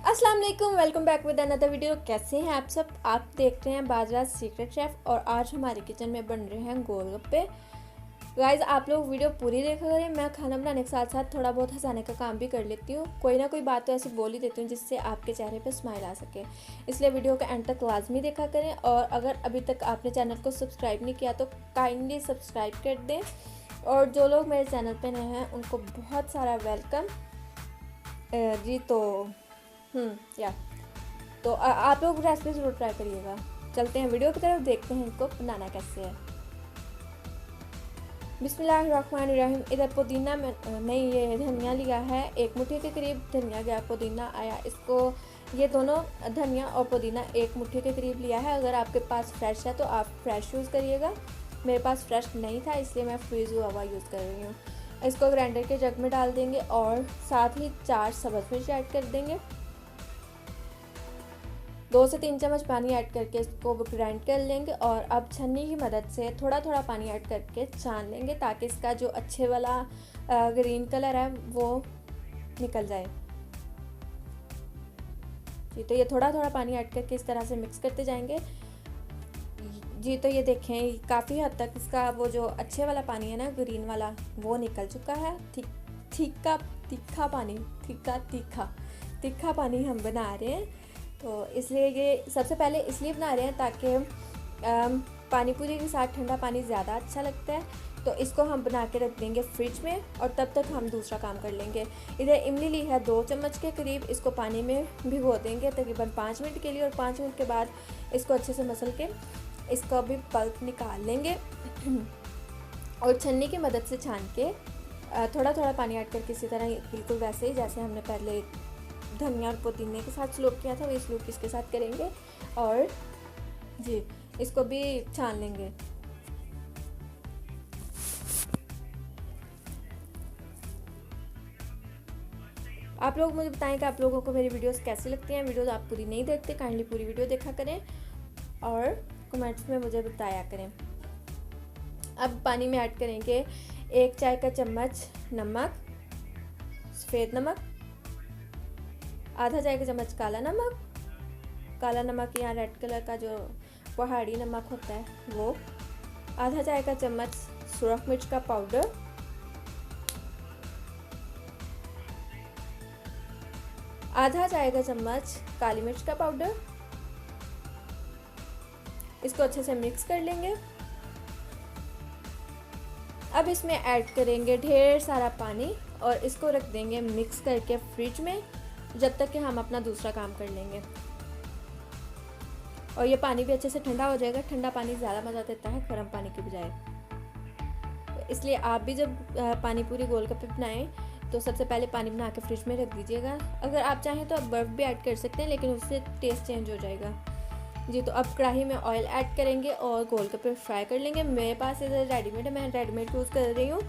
अस्सलाम वालेकुम, welcome back with another video. कैसे हैं आप सब? आप देख रहे हैं बाजरा सीक्रेट शेफ और आज हमारे किचन में बन रहे हैं गोलगप्पे। गाइज आप लोग वीडियो पूरी देखा करें। मैं खाना बनाने के साथ साथ थोड़ा बहुत हंसाने का काम भी कर लेती हूँ। कोई ना कोई बात तो ऐसी बोल ही देती हूँ जिससे आपके चेहरे पे स्माइल आ सके, इसलिए वीडियो का एंड तक लाजमी देखा करें। और अगर अभी तक आपने चैनल को सब्सक्राइब नहीं किया तो काइंडली सब्सक्राइब कर दें। और जो लोग मेरे चैनल पर नए हैं उनको बहुत सारा वेलकम जी। तो या तो आप लोग रेसिपी ज़रूर ट्राई करिएगा। चलते हैं वीडियो की तरफ, देखते हैं इनको बनाना कैसे है। बिस्मिल्लाहिर्रहमानिर्रहीम। इधर पुदीना में ये धनिया लिया है, 1 मुट्ठी के करीब धनिया गया, पुदीना आया। इसको ये दोनों धनिया और पुदीना 1 मुट्ठी के करीब लिया है। अगर आपके पास फ्रेश है तो आप फ्रेश यूज़ करिएगा। मेरे पास फ्रेश नहीं था इसलिए मैं फ्रीज़ हुआ हुआ यूज़ कर रही हूँ। इसको ग्राइंडर के जग में डाल देंगे और साथ ही 4 सब्ज़ मिर्च ऐड कर देंगे। 2 से 3 चम्मच पानी ऐड करके इसको ग्राइंड कर लेंगे। और अब छन्नी की मदद से थोड़ा थोड़ा पानी ऐड करके छान लेंगे ताकि इसका जो अच्छे वाला ग्रीन कलर है वो निकल जाए जी। तो ये थोड़ा थोड़ा पानी ऐड करके इस तरह से मिक्स करते जाएंगे जी। तो ये देखें काफ़ी हद तक इसका वो जो अच्छे वाला पानी है ना, ग्रीन वाला, वो निकल चुका है। तीखा पानी हम बना रहे हैं। तो इसलिए ये सबसे पहले इसलिए बना रहे हैं ताकि पानी पूरी के साथ ठंडा पानी ज़्यादा अच्छा लगता है। तो इसको हम बना के रख देंगे फ्रिज में और तब तक हम दूसरा काम कर लेंगे। इधर इमली ली है 2 चम्मच के करीब, इसको पानी में भिगो देंगे तकरीबन 5 मिनट के लिए। और 5 मिनट के बाद इसको अच्छे से मसल के इसको भी पल्प निकाल लेंगे और छन्नी की मदद से छान के थोड़ा थोड़ा पानी ऐड करके इसी तरह बिल्कुल वैसे ही जैसे हमने पहले धनिया और पुदीने के साथ स्लूप किया था वही स्लूप इसके साथ करेंगे और जी इसको भी छान लेंगे। आप लोग मुझे बताएं कि आप लोगों को मेरी वीडियोस कैसी लगती हैं। वीडियोस आप पूरी नहीं देखते, काइंडली पूरी वीडियो देखा करें और कमेंट्स में मुझे बताया करें। अब पानी में ऐड करेंगे 1 चाय का चम्मच नमक, सफ़ेद नमक, आधा चाय का चम्मच काला नमक या रेड कलर का जो पहाड़ी नमक होता है वो, आधा चाय का चम्मच सुरख मिर्च का पाउडर, आधा चाय का चम्मच काली मिर्च का पाउडर। इसको अच्छे से मिक्स कर लेंगे। अब इसमें ऐड करेंगे ढेर सारा पानी और इसको रख देंगे मिक्स करके फ्रिज में जब तक कि हम अपना दूसरा काम कर लेंगे। और ये पानी भी अच्छे से ठंडा हो जाएगा। ठंडा पानी ज़्यादा मज़ा देता है गर्म पानी के बजाय। तो इसलिए आप भी जब पानी पूरी गोलगप्पे बनाएं तो सबसे पहले पानी बना के फ्रिज में रख दीजिएगा। अगर आप चाहें तो आप बर्फ़ भी ऐड कर सकते हैं लेकिन उससे टेस्ट चेंज हो जाएगा जी। तो अब कढ़ाई में ऑयल ऐड करेंगे और गोलगप्पे फ्राई कर लेंगे। मेरे पास इधर रेडीमेड है, मैं रेडीमेड यूज़ कर रही हूँ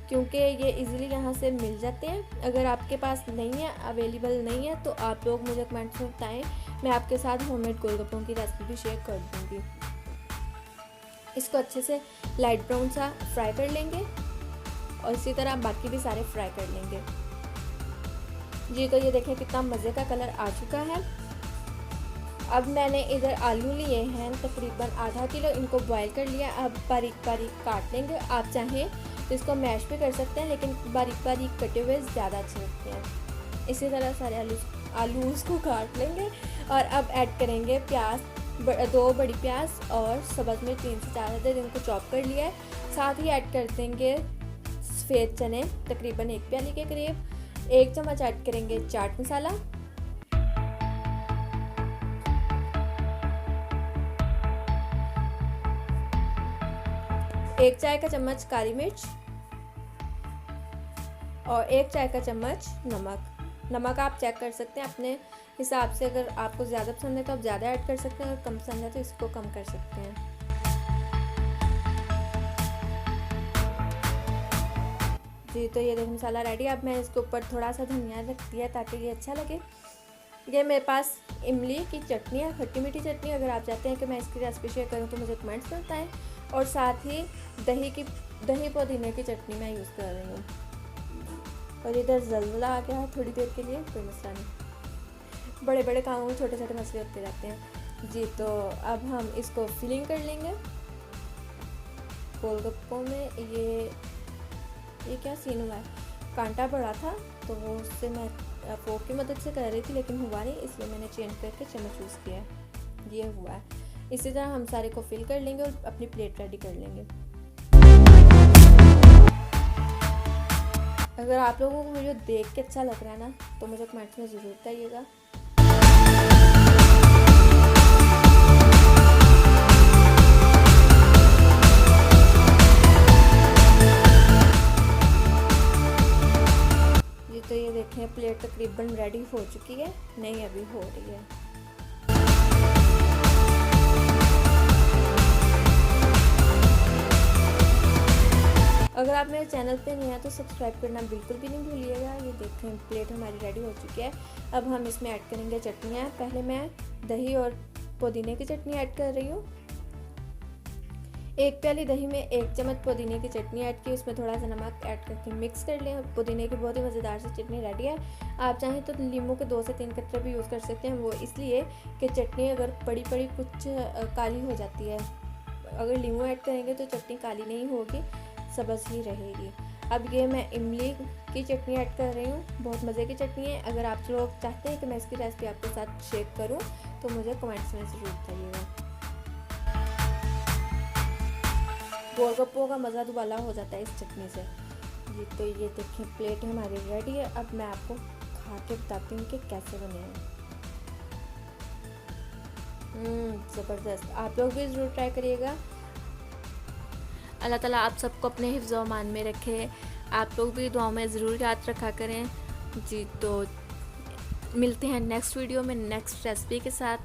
क्योंकि ये इजीली यहाँ से मिल जाते हैं। अगर आपके पास नहीं है, अवेलेबल नहीं है, तो आप लोग मुझे कमेंट्स में बताएं, मैं आपके साथ होममेड गोलगप्पों की रेसिपी भी शेयर कर दूँगी। इसको अच्छे से लाइट ब्राउन सा फ्राई कर लेंगे और इसी तरह बाकी भी सारे फ्राई कर लेंगे जी। तो ये देखें कितना मज़े का कलर आ चुका है। अब मैंने इधर आलू लिए हैं तकरीबन आधा किलो, इनको बॉईल कर लिया। अब बारीक बारीक काट लेंगे। आप चाहें तो इसको मैश भी कर सकते हैं लेकिन बारीक बारीक कटे हुए ज़्यादा अच्छे लगते हैं। इसी तरह सारे आलू उसको काट लेंगे। और अब ऐड करेंगे प्याज, 2 बड़ी प्याज और सब्ज़ मिर्च 3 से 4 अदद, इनको चॉप कर लिया है। साथ ही ऐड कर देंगे सफ़ेद चने तकरीबन 1 प्याली के करीब। 1 चम्मच ऐड करेंगे चाट मसाला, 1 चाय का चम्मच काली मिर्च और 1 चाय का चम्मच नमक आप चेक कर सकते हैं अपने हिसाब से। अगर आपको ज़्यादा पसंद है तो आप ज़्यादा ऐड कर सकते हैं, अगर कम पसंद है तो इसको कम कर सकते हैं जी। तो ये देखो मसाला रेडी। अब मैं इसके ऊपर थोड़ा सा धनिया रख दिया ताकि ये अच्छा लगे। ये मेरे पास इमली की चटनी है, खट्टी मीठी चटनी। अगर आप चाहते हैं कि मैं इसकी रेसिपी शेयर करूँ तो मुझे कमेंट्स में बताएं। और साथ ही दही पुदीने की चटनी मैं यूज़ कर रही हूँ। और इधर जलजला आ गया थोड़ी देर के लिए, कोई मसला नहीं। बड़े बड़े कामों में छोटे छोटे मसले होते रहते हैं जी। तो अब हम इसको फिलिंग कर लेंगे गोलगप्पों में। ये क्या सीन हुआ है, कांटा पड़ा था तो वो उससे मैं फोक की मदद से कर रही थी लेकिन हुआ नहीं, इसलिए मैंने चेंज करके चम्मच यूज़ किया है। ये हुआ है। इसी तरह हम सारे को फिल कर लेंगे और अपनी प्लेट रेडी कर लेंगे। अगर आप लोगों को वीडियो देख के अच्छा लग रहा है ना तो मुझे कमेंट्स में ज़रूर बताइएगा। तो ये देखें प्लेट तकरीबन रेडी हो चुकी है, नहीं अभी हो रही है। अगर आप मेरे चैनल पे नहीं हैं तो सब्सक्राइब करना बिल्कुल भी नहीं भूलिएगा। ये देखें प्लेट हमारी रेडी हो चुकी है। अब हम इसमें ऐड करेंगे चटनियाँ। पहले मैं दही और पुदीने की चटनी ऐड कर रही हूँ। 1 प्याली दही में 1 चम्मच पुदीने की चटनी ऐड की, उसमें थोड़ा सा नमक ऐड करके मिक्स कर लें। पुदीने की बहुत ही मज़ेदार सी चटनी रेडी है। आप चाहें तो नींबू के 2 से 3 कतरे भी यूज़ कर सकते हैं। वो इसलिए कि चटनी अगर पड़ी कुछ काली हो जाती है, अगर नींबू ऐड करेंगे तो चटनी काली नहीं होगी, सब्ज़ ही रहेगी। अब ये मैं इमली की चटनी ऐड कर रही हूँ, बहुत मज़े की चटनी है। अगर आप लोग चाहते हैं कि मैं इसकी रेसिपी आपके साथ शेयर करूँ तो मुझे कमेंट्स में ज़रूर बताइएगा। गोलगप्पों का मज़ा दुबाला हो जाता है इस चटनी से जी। तो ये देखिए प्लेट हमारी रेडी है। अब मैं आपको खा के बताती हूँ कि कैसे बने हैं। ज़बरदस्त, आप लोग भी ज़रूर ट्राई करिएगा। अल्लाह ताला आप सबको अपने हिफ्ज़ व अमान में रखे। आप लोग भी दुआओं में ज़रूर याद रखा करें जी। तो मिलते हैं नेक्स्ट वीडियो में नेक्स्ट रेसिपी के साथ।